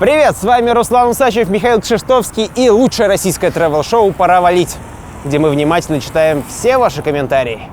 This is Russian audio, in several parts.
Привет, с вами Руслан Усачев, Михаил Кшиштовский и лучшее российское тревел-шоу «Пора валить», где мы внимательно читаем все ваши комментарии.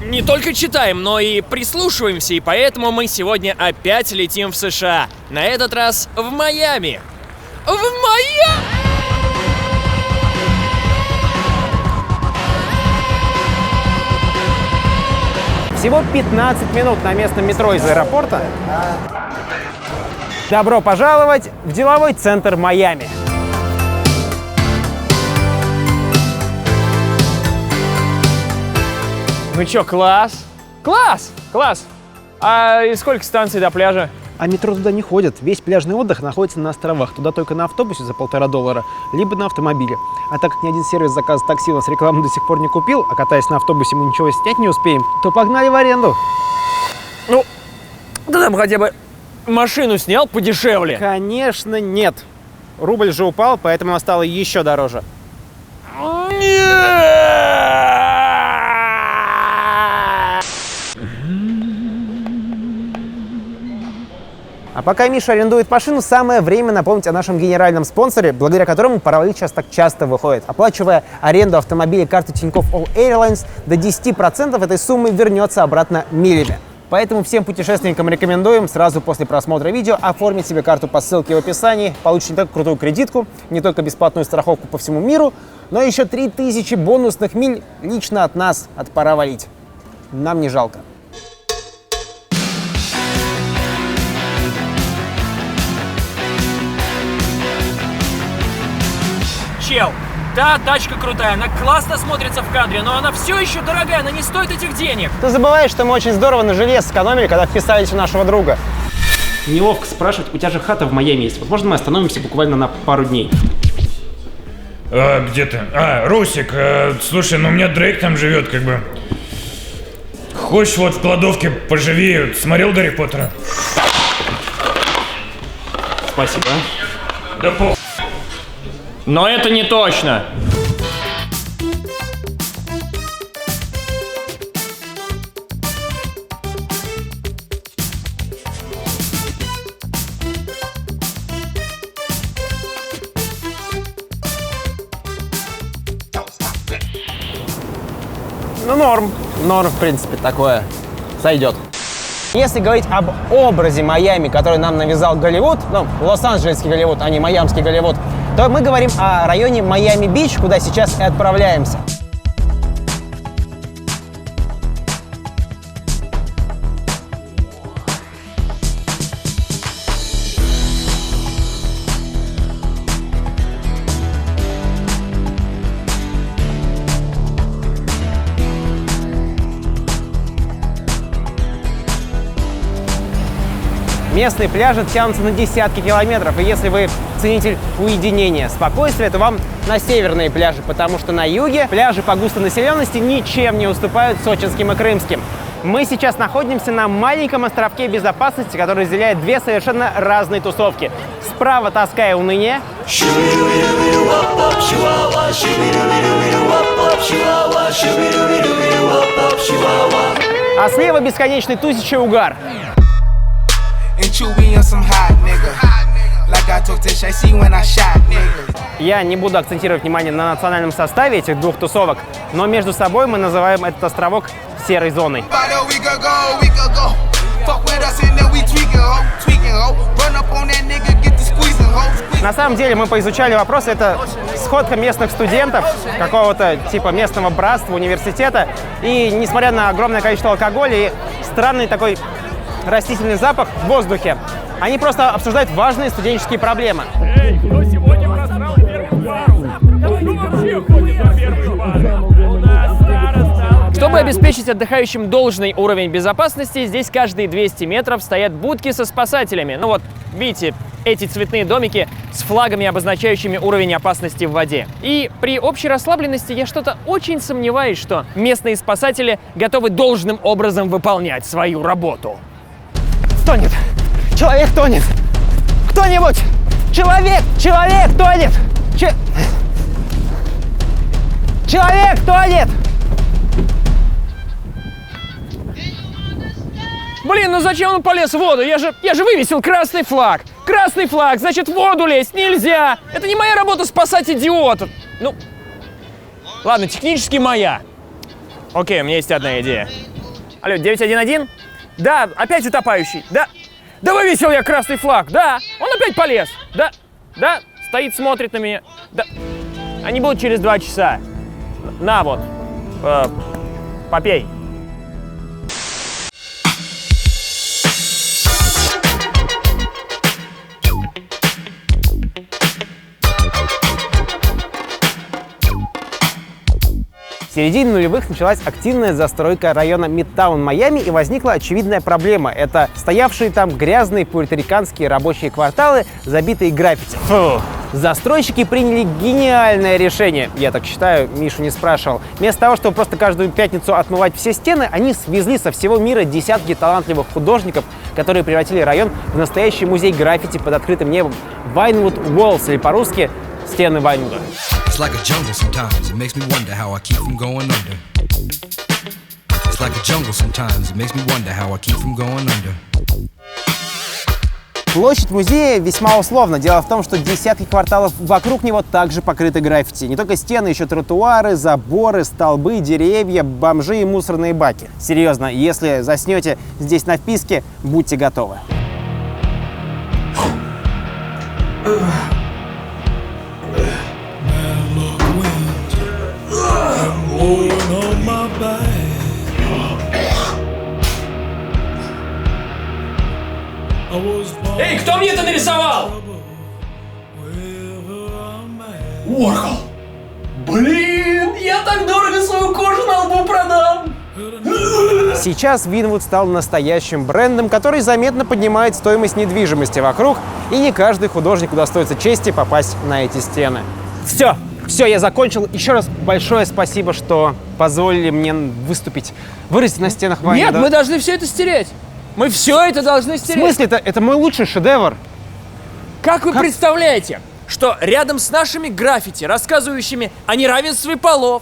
Не только читаем, но и прислушиваемся, и поэтому мы сегодня опять летим в США. На этот раз в Майами. В Майами! Всего 15 минут на местном метро из аэропорта. Добро пожаловать в деловой центр Майами. Ну чё, класс? Класс! Класс! А и сколько станций до пляжа? А метро туда не ходит. Весь пляжный отдых находится на островах. Туда только на автобусе за $1,5, либо на автомобиле. А так как ни один сервис заказа такси у нас рекламу до сих пор не купил, а катаясь на автобусе мы ничего снять не успеем, то погнали в аренду. Ну, ты там хотя бы машину снял подешевле. Конечно, нет. Рубль же упал, поэтому она стала еще дороже. А пока Миша арендует машину, самое время напомнить о нашем генеральном спонсоре, благодаря которому «Пора валить» сейчас так часто выходит. Оплачивая аренду автомобиля карты Тинькофф All Airlines, до 10% этой суммы вернется обратно милями. Поэтому всем путешественникам рекомендуем сразу после просмотра видео оформить себе карту по ссылке в описании. Получите не только крутую кредитку, не только бесплатную страховку по всему миру, но еще 3000 бонусных миль лично от нас, от «Пора валить». Нам не жалко. Чел, да, тачка крутая, она классно смотрится в кадре, но она все еще дорогая, она не стоит этих денег. Ты забываешь, что мы очень здорово на желез сэкономили, когда вписались у нашего друга. Неловко спрашивать, у тебя же хата в Майами есть. Возможно, мы остановимся буквально на пару дней. Где ты? Русик, слушай, ну у меня Дрейк там живет, как бы. Хочешь вот в кладовке поживи? Смотрел Гарри Поттера? Спасибо. Да похуй. Но это не точно. Ну, норм. Норм, в принципе, такое сойдет. Если говорить об образе Майами, который нам навязал Голливуд, ну, Лос-Анджелесский Голливуд, а не майамский Голливуд, то мы говорим о районе Майами-Бич, куда сейчас и отправляемся. Местные пляжи тянутся на десятки километров, и если вы ценитель уединения, спокойствия, то вам на северные пляжи, потому что на юге пляжи по густонаселенности ничем не уступают сочинским и крымским. Мы сейчас находимся на маленьком островке безопасности, который разделяет две совершенно разные тусовки. Справа тоска и уныние, а слева бесконечный тусичий угар. Я не буду акцентировать внимание на национальном составе этих двух тусовок, но между собой мы называем этот островок серой зоной. На самом деле мы поизучали вопрос, это сходка местных студентов, какого-то типа местного братства, университета, и несмотря на огромное количество алкоголя и странный такой растительный запах в воздухе, они просто обсуждают важные студенческие проблемы. Эй, кто сегодня просрал первую пару? Кто вообще ходит на первую пару? У нас староста. Чтобы обеспечить отдыхающим должный уровень безопасности, здесь каждые 200 метров стоят будки со спасателями. Ну вот, видите, эти цветные домики с флагами, обозначающими уровень опасности в воде. И при общей расслабленности я что-то очень сомневаюсь, что местные спасатели готовы должным образом выполнять свою работу. Тонет! Человек тонет! Кто-нибудь! Человек! Человек тонет! Человек тонет! Блин, ну зачем он полез в воду? Я же вывесил красный флаг. Красный флаг, значит, в воду лезть нельзя. Это не моя работа спасать идиота. Ну, ладно, технически моя. Окей, у меня есть одна идея. Алло, 911? Да, опять утопающий. Да, вывесил я красный флаг. Да, он опять полез. Да, стоит, смотрит на меня. Да, они будут через 2 часа. На вот, попей. В середине нулевых началась активная застройка района Мидтаун Майами, и возникла очевидная проблема. Это стоявшие там грязные пуэрториканские рабочие кварталы, забитые граффити. Фу. Застройщики приняли гениальное решение. Я так считаю, Мишу не спрашивал. Вместо того, чтобы просто каждую пятницу отмывать все стены, они свезли со всего мира десятки талантливых художников, которые превратили район в настоящий музей граффити под открытым небом. Vinewood Walls, или по-русски «Стены Вайнвуда». It's like a jungle sometimes. It makes me wonder how I keep from going under. It's like a jungle sometimes. It makes me wonder how I keep from going under. Площадь музея весьма условна. Дело в том, что десятки кварталов вокруг него также покрыты граффити. Не только стены, еще тротуары, заборы, столбы, деревья, бомжи и мусорные баки. Серьезно, если заснете здесь на вписке, будьте готовы. Эй, кто мне это нарисовал? Уорхол. Блин, я так дорого свою кожу на лбу продам. Сейчас Винвуд стал настоящим брендом, который заметно поднимает стоимость недвижимости вокруг, и не каждый художник удостоится чести попасть на эти стены. Все, я закончил. Еще раз большое спасибо, что позволили мне выступить, вырасти на стенах Вайнвуда. Нет, мы должны все это стереть. Мы все это должны В стереть. смысле? Это мой лучший шедевр. Как вы представляете, что рядом с нашими граффити, рассказывающими о неравенстве полов,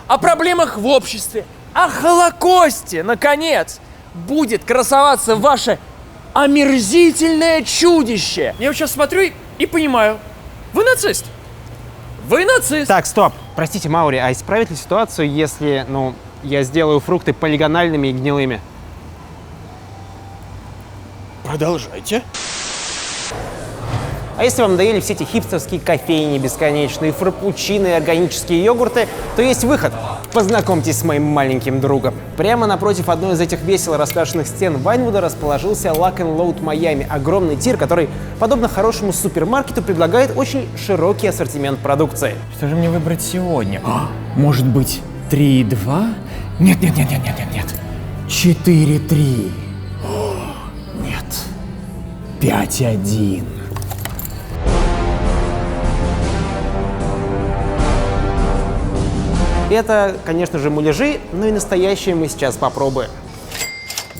о проблемах в обществе, о Холокосте, наконец, будет красоваться ваше омерзительное чудище? Я вот сейчас смотрю и понимаю, вы нацист. Вы нацист. Так, стоп. Простите, Маури, а исправит ли ситуацию, если, я сделаю фрукты полигональными и гнилыми? Продолжайте. А если вам надоели все эти хипстерские кофейни бесконечные, фраппучины и органические йогурты, то есть выход. Познакомьтесь с моим маленьким другом. Прямо напротив одной из этих весело раскрашенных стен Вайнвуда расположился Lock and Load Miami, огромный тир, который, подобно хорошему супермаркету, предлагает очень широкий ассортимент продукции. Что же мне выбрать сегодня? Может быть, 3,2? Нет. 4,3. Нет. 5,1. Это, конечно же, муляжи, но и настоящие мы сейчас попробуем.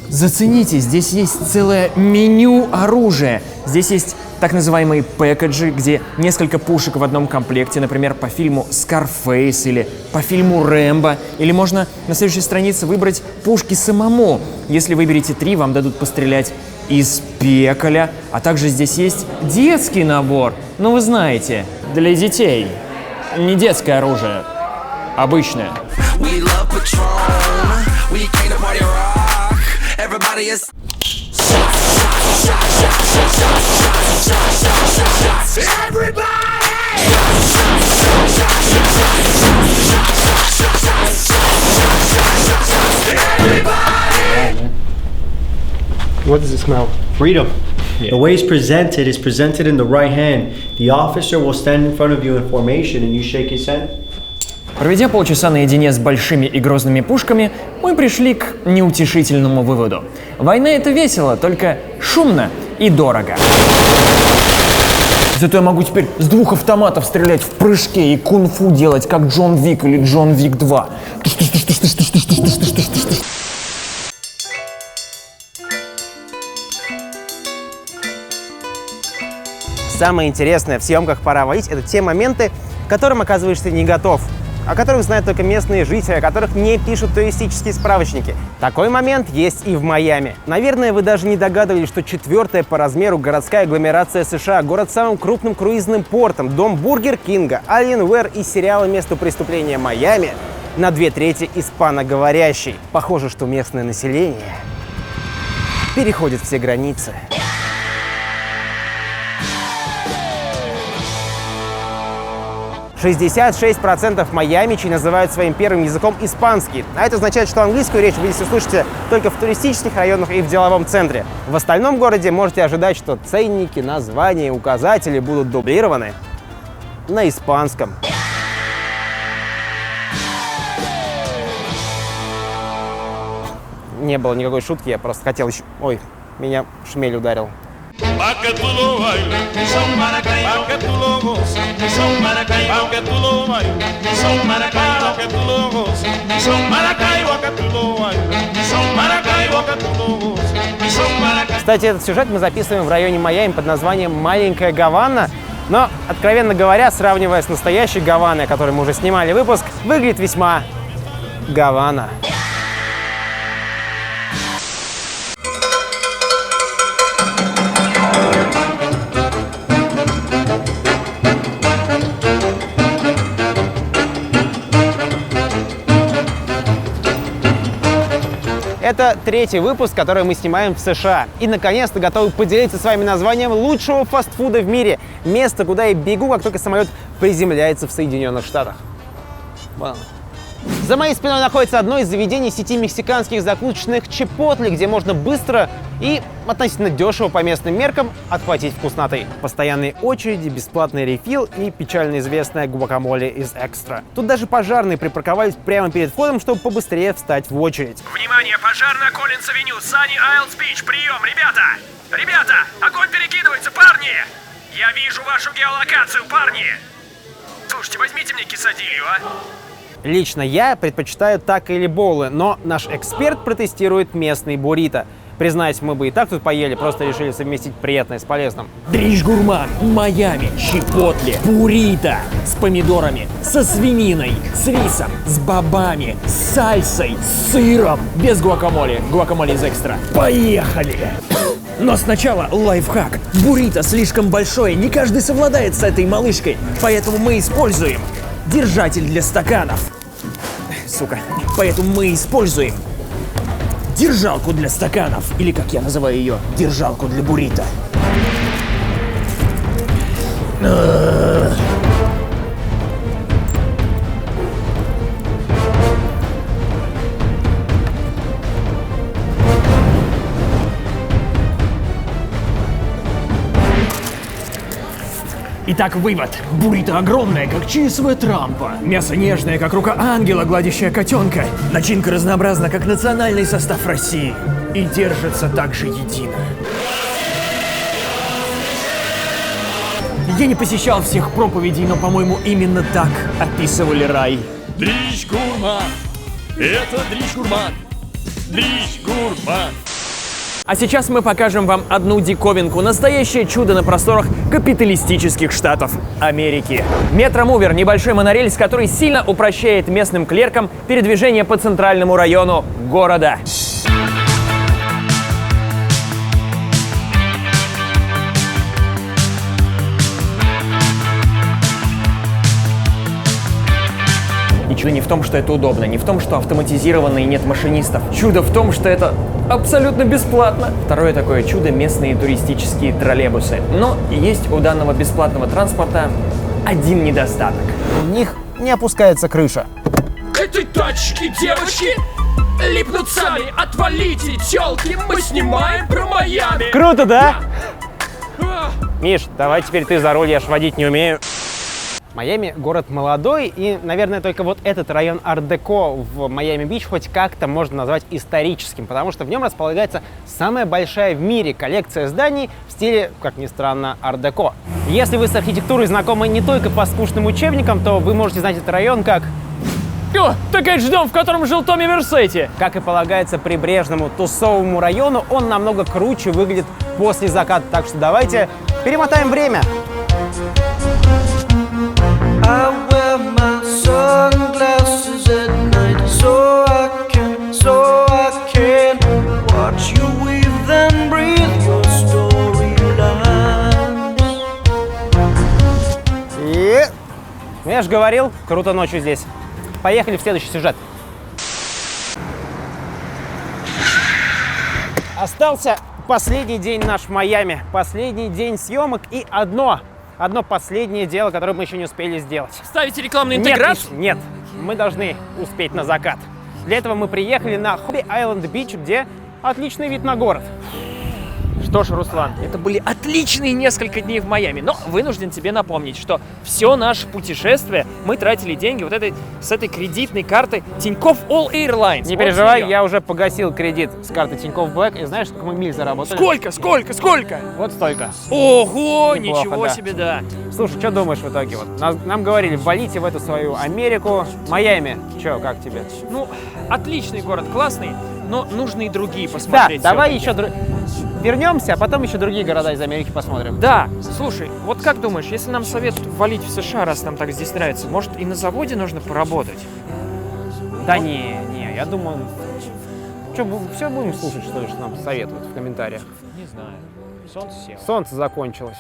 Зацените, здесь есть целое меню оружия. Здесь есть так называемые пэкэджи, где несколько пушек в одном комплекте, например, по фильму «Скарфейс» или по фильму «Рэмбо». Или можно на следующей странице выбрать пушки самому. Если выберете 3, вам дадут пострелять из пекаля. А также здесь есть детский набор. Ну, вы знаете, для детей. Не детское оружие. Обычная. What does it smell? Freedom. The way it's presented is presented in the right hand. The officer will stand in front of you in formation and you shake his hand. Проведя полчаса наедине с большими и грозными пушками, мы пришли к неутешительному выводу. Война — это весело, только шумно и дорого. Зато я могу теперь с 2 автоматов стрелять в прыжке и кунг-фу делать, как Джон Вик или Джон Вик 2. Самое интересное в съемках «Пора валить» — это те моменты, к которым оказываешься не готов. о которых знают только местные жители, о которых не пишут туристические справочники. Такой момент есть и в Майами. Наверное, вы даже не догадывались, что 4-я по размеру городская агломерация США, город с самым крупным круизным портом, дом Бургер Кинга, Alienware и сериала «Место преступления Майами» на 2/3 испаноговорящий. Похоже, что местное население переходит все границы. %66% майамичей называют своим первым языком испанский. А это означает, что английскую речь вы здесь услышите только в туристических районах и в деловом центре. В остальном городе можете ожидать, что ценники, названия, указатели будут дублированы на испанском. Не было никакой шутки, я просто хотел еще... Ой, меня шмель ударил. Кстати, этот сюжет мы записываем в районе Майами под названием «Маленькая Гавана». Но, откровенно говоря, сравнивая с настоящей Гаваной, о которой мы уже снимали выпуск, выглядит весьма Гавана. Это 3-й выпуск, который мы снимаем в США. И, наконец-то, готовы поделиться с вами названием лучшего фастфуда в мире. Место, куда я бегу, как только самолет приземляется в Соединенных Штатах. Вон. За моей спиной находится одно из заведений сети мексиканских закусочных Чипотле, где можно быстро и относительно дешево по местным меркам отхватить вкусноты. Постоянные очереди, бесплатный рефил и печально известная гуакамоле из экстра. Тут даже пожарные припарковались прямо перед входом, чтобы побыстрее встать в очередь. Внимание, пожар на Коллинс-авеню, Sunny Isles Beach, прием, ребята! Ребята, огонь перекидывается, парни! Я вижу вашу геолокацию, парни! Слушайте, возьмите мне quesadillo, а? Лично я предпочитаю тако или боулы, но наш эксперт протестирует местный буррито. Признаюсь, мы бы и так тут поели, просто решили совместить приятное с полезным. Дриж-гурман, Майами, Чипотле, буррито с помидорами, со свининой, с рисом, с бобами, с сальсой, с сыром, без гуакамоле, гуакамоле из экстра. Поехали! Но сначала лайфхак. Буррито слишком большое, не каждый совладает с этой малышкой, поэтому мы используем держатель для стаканов. Сука. Поэтому мы используем держалку для стаканов, или, как я называю ее, держалку для буррито. Итак, вывод. Буррито огромное, как ЧСВ Трампа. Мясо нежное, как рука ангела, гладящая котенка. Начинка разнообразна, как национальный состав России. И держится также едино. Я не посещал всех проповедей, но, по-моему, именно так описывали рай. Дриж-гурман. Это дриж-гурман. Дриж-гурман. А сейчас мы покажем вам одну диковинку. Настоящее чудо на просторах капиталистических штатов Америки. Метромувер — небольшой монорельс, который сильно упрощает местным клеркам передвижение по центральному району города. И чудо не в том, что это удобно, не в том, что автоматизировано и нет машинистов. Чудо в том, что это абсолютно бесплатно. Второе такое чудо — местные туристические троллейбусы. Но есть у данного бесплатного транспорта один недостаток. У них не опускается крыша. Этой тачки, девочки, липнут сами. Отвалите, тёлки, мы снимаем про Майами. Круто, да? Миш, давай теперь ты за руль, я ж водить не умею. Майами — город молодой, и, наверное, только вот этот район Ар-деко в Майами-Бич хоть как-то можно назвать историческим, потому что в нем располагается самая большая в мире коллекция зданий в стиле, как ни странно, Ар-деко. Если вы с архитектурой знакомы не только по скучным учебникам, то вы можете знать этот район как... О, так это же дом, в котором жил Томми Версетти. Как и полагается прибрежному тусовому району, он намного круче выглядит после заката, так что давайте перемотаем время. I wear my sunglasses. Ну, я же говорил, круто ночью здесь. Поехали в следующий сюжет. Остался последний день наш в Майами, последний день съемок и одно последнее дело, которое мы еще не успели сделать. Ставите рекламную Нет, интеграцию? Нет, мы должны успеть на закат. Для этого мы приехали на Hobby Island Beach, где отличный вид на город. Что ж, Руслан, Это были отличные несколько дней в Майами, но вынужден тебе напомнить, что все наше путешествие мы тратили деньги с этой кредитной карты Тинькофф All Airlines. не Вот переживай, её. я уже погасил кредит с карты Тинькофф Black, и знаешь, сколько мы миль заработали? Сколько? Вот столько. Ого, Неплохо, ничего да. себе, да. Слушай, что думаешь в итоге? Вот нам говорили, валите в эту свою Америку, Майами. Че, как тебе? Ну, отличный город, классный, но нужно и другие Да, посмотреть. давай всё-таки. еще вернемся, а потом еще другие города из Америки посмотрим. Да, слушай, вот как думаешь, если нам советуют валить в США, раз нам так здесь нравится, может и на заводе нужно поработать? Да не, я думаю, все будем слушать, что ли, что нам советуют в комментариях. Не знаю. Солнце село. Солнце закончилось.